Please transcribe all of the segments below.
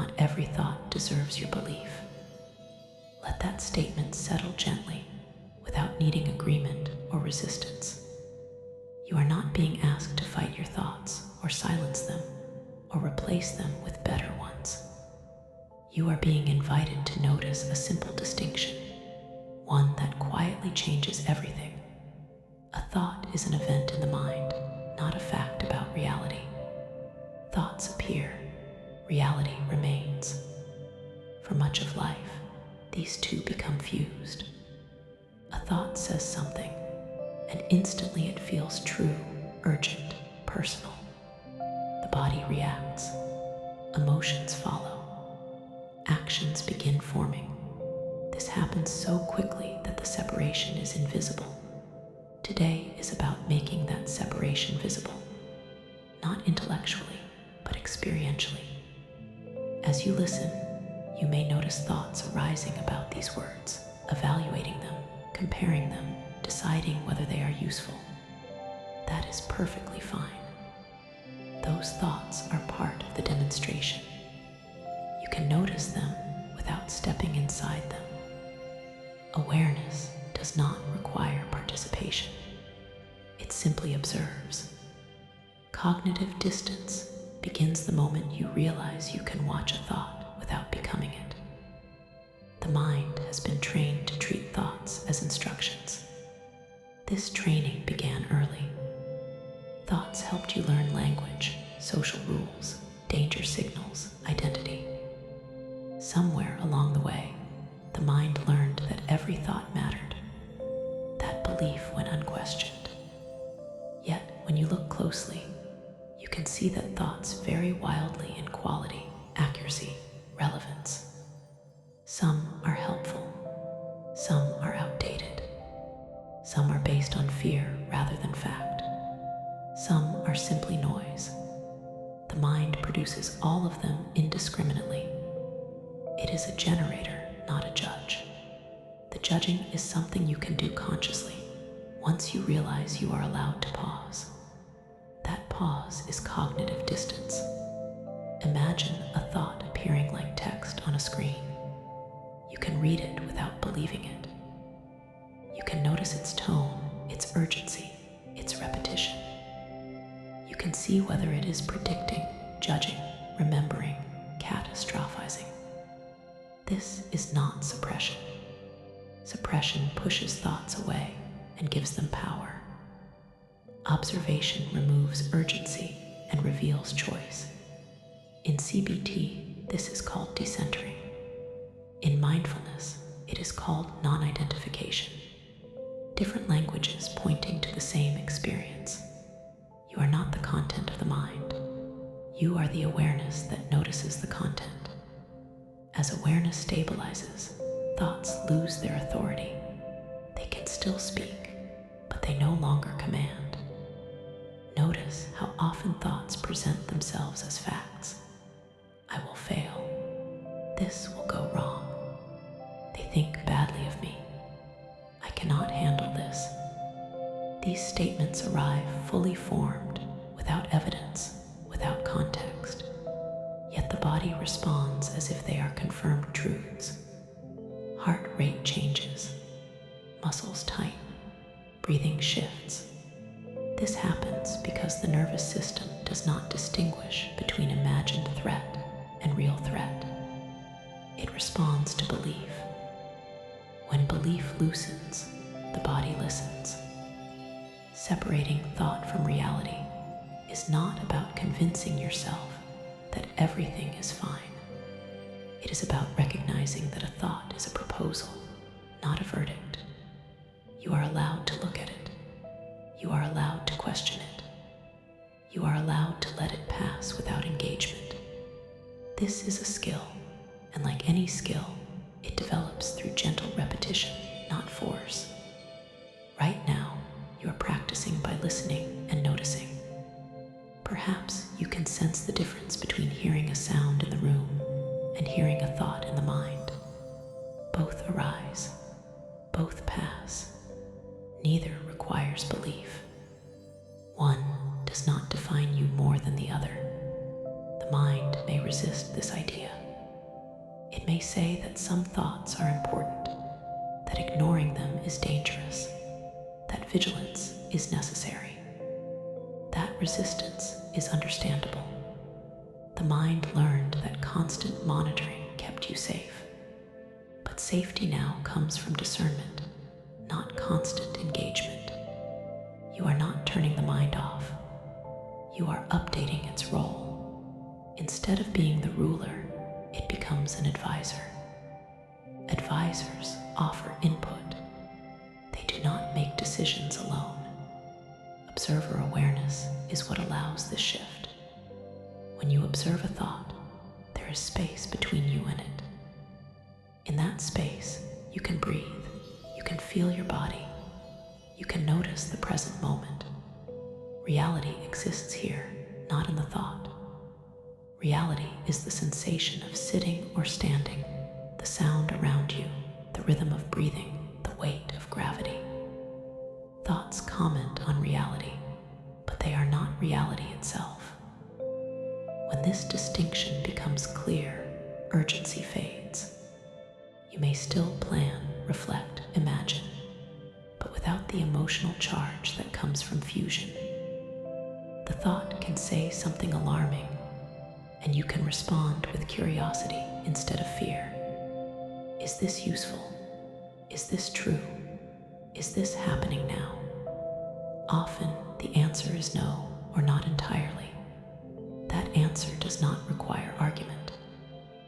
Not every thought deserves your belief. Let that statement settle gently, without needing agreement or resistance. You are not being asked to fight your thoughts or silence them or replace them with better ones. You are being invited to notice a simple distinction, one that quietly changes everything. A thought is an event in the mind, not a fact about reality. Thoughts appear, reality remains. For much of life, these two become fused. A thought says something, and instantly it feels true, urgent, personal. The body reacts, emotions follow, actions begin forming. This happens so quickly that the separation is invisible. Today is about making that separation visible, not intellectually, but experientially. As you listen, you may notice thoughts arising about these words, evaluating them, comparing them, deciding whether they are useful. That is perfectly fine. Those thoughts are part of the demonstration. You can notice them without stepping inside them. Awareness does not require participation. It simply observes. Cognitive distance begins the moment you realize you can watch a thought without becoming it. The mind has been trained to treat thoughts as instructions. This training began early. Thoughts helped you learn language, social rules, danger signals, identity. Somewhere along the way, the mind learned that every thought mattered. That belief went unquestioned. Yet, when you look closely, you can see that thoughts vary wildly in quality, accuracy, relevance. Some are helpful, some are outdated. Some are based on fear rather than fact. Some are simply noise. The mind produces all of them indiscriminately. It is a generator, not a judge. The judging is something you can do consciously, once you realize you are allowed to pause. That pause is cognitive distance. Imagine a thought appearing like text on a screen. You can read it without believing it. You can notice its tone, its urgency, its repetition. You can see whether it is predicting, judging, remembering, catastrophizing. This is not suppression. Suppression pushes thoughts away and gives them power. Observation removes urgency and reveals choice. In CBT, this is called decentering. In mindfulness, it is called non-identification. Different languages pointing to the same experience. You are not the content of the mind. You are the awareness that notices the content. As awareness stabilizes, thoughts lose their authority. They can still speak, but they no longer command. Notice how often thoughts present themselves as facts. I will fail. This will go wrong. They think badly of me. I cannot handle this. These statements arrive fully formed, without evidence, without context. Yet the body responds as if they are confirmed truths. Heart rate changes, muscles tighten, breathing shifts. This happens because the nervous system does not distinguish between imagined threat and real threat. It responds to belief. When belief loosens, the body listens. Separating thought from reality is not about convincing yourself that everything is fine. It is about recognizing that a thought is a proposal, not a verdict. You are allowed to look at it. You are allowed to question it. You are allowed to let it pass without engagement. This is a skill, and like any skill, it develops through gentle repetition, not force. Right now, you are practicing by listening and noticing. Perhaps you can sense the difference between hearing a sound in the room and hearing a thought in the mind. Both arise, both pass. Neither requires belief. One does not define you more than the other. The mind may resist this idea, may say that some thoughts are important, that ignoring them is dangerous, that vigilance is necessary. That resistance is understandable. The mind learned that constant monitoring kept you safe. But safety now comes from discernment, not constant engagement. You are not turning the mind off. You are updating its role. Instead of being the ruler, it becomes an advisor. Advisors offer input. They do not make decisions alone. Observer awareness is what allows this shift. When you observe a thought, there is space between you and it. In that space, you can breathe, you can feel your body, you can notice the present moment. Reality exists here, not in the thought. Reality is the sensation of sitting or standing, the sound around you, the rhythm of breathing, the weight of gravity. Thoughts comment on reality, but they are not reality itself. When this distinction becomes clear, urgency fades. You may still plan, reflect, imagine, but without the emotional charge that comes from fusion. The thought can say something alarming, and you can respond with curiosity instead of fear. Is this useful? Is this true? Is this happening now? Often the answer is no, or not entirely. That answer does not require argument.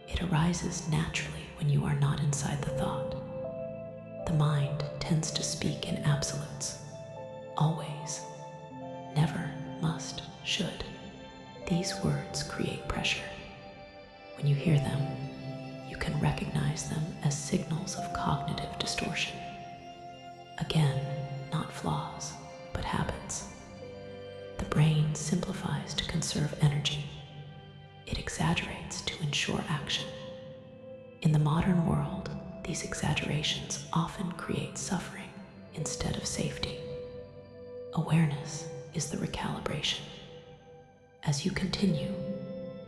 It arises naturally when you are not inside the thought. The mind tends to speak in absolutes. Always, never, must, should. These words create pressure. When you hear them, you can recognize them as signals of cognitive distortion. Again, not flaws, but habits. The brain simplifies to conserve energy. It exaggerates to ensure action. In the modern world, these exaggerations often create suffering instead of safety. Awareness is the recalibration. As you continue,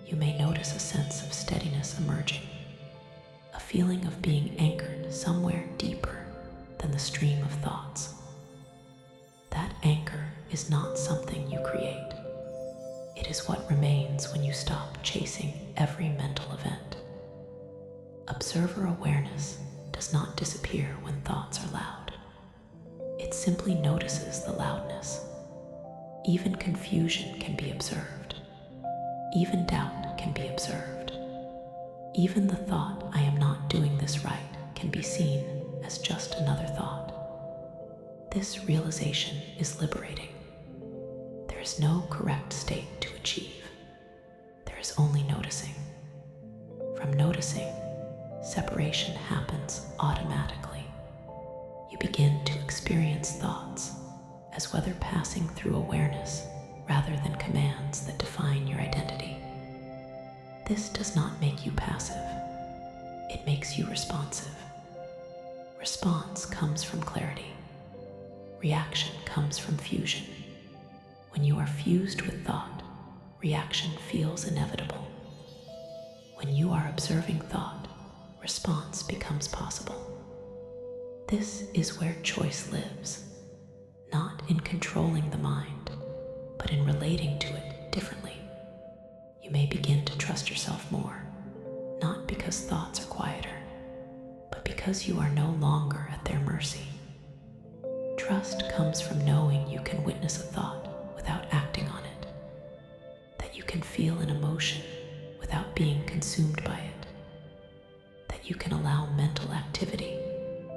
you may notice a sense of steadiness emerging, a feeling of being anchored somewhere deeper than the stream of thoughts. That anchor is not something you create. It is what remains when you stop chasing every mental event. Observer awareness does not disappear when thoughts are loud. It simply notices the loudness. Even confusion can be observed. Even doubt can be observed. Even the thought, "I am not doing this right," can be seen as just another thought. This realization is liberating. There is no correct state to achieve. There is only noticing. From noticing, separation happens automatically. You begin to experience thoughts as whether passing through awareness rather than commands that define your identity. This does not make you passive. It makes you responsive. Response comes from clarity. Reaction comes from fusion. When you are fused with thought, reaction feels inevitable. When you are observing thought, response becomes possible. This is where choice lives, not in controlling the mind, but in relating to it differently. You may begin to trust yourself more, not because thoughts are quieter, but because you are no longer at their mercy. Trust comes from knowing you can witness a thought without acting on it, that you can feel an emotion without being consumed by it, that you can allow mental activity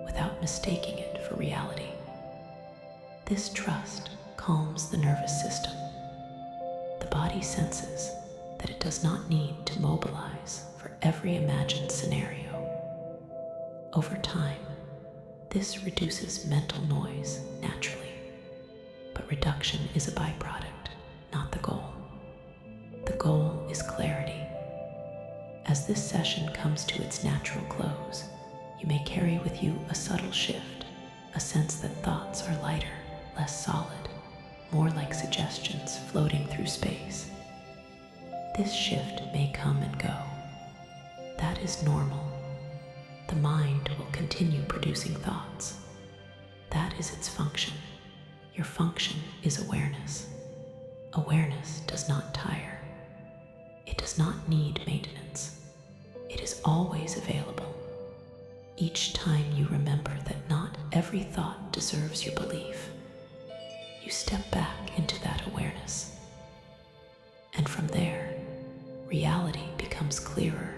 without mistaking it for reality. This trust calms the nervous system. The body senses that it does not need to mobilize for every imagined scenario. Over time, this reduces mental noise naturally, but reduction is a byproduct, not the goal. The goal is clarity. As this session comes to its natural close, you may carry with you a subtle shift, a sense that thoughts are lighter, less solid, more like suggestions floating through space. This shift may come and go. That is normal, the mind will continue producing thoughts. That is its function. Your function is awareness. Awareness does not tire. It does not need maintenance. It is always available. Each time you remember that not every thought deserves your belief, you step back into that awareness. And from there, reality becomes clearer